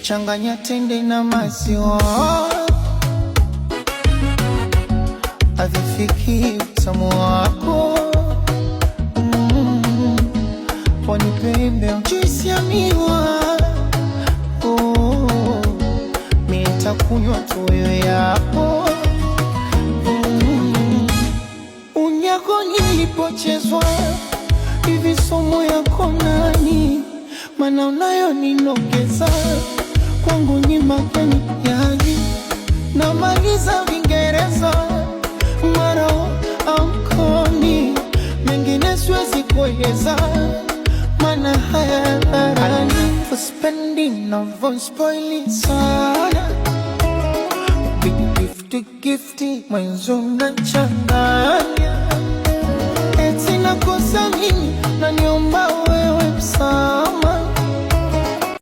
changanya tende na maziwa, havifiki utamu wako. Pwani pembe juisi ya miwa, mimi nitakunywa tu wewe yako. Unyako nilipochezwa hivi somo yako nani, mana unayo ninogeza kwangu ni mageni yani. Namaliza Vingereza mara amkoni, mengine siwezi kueleza mana haya dharani. For spending na von spoiling sana, gifti mwenzo mnachanganya. Eti nakosa nini na niomba wewe msa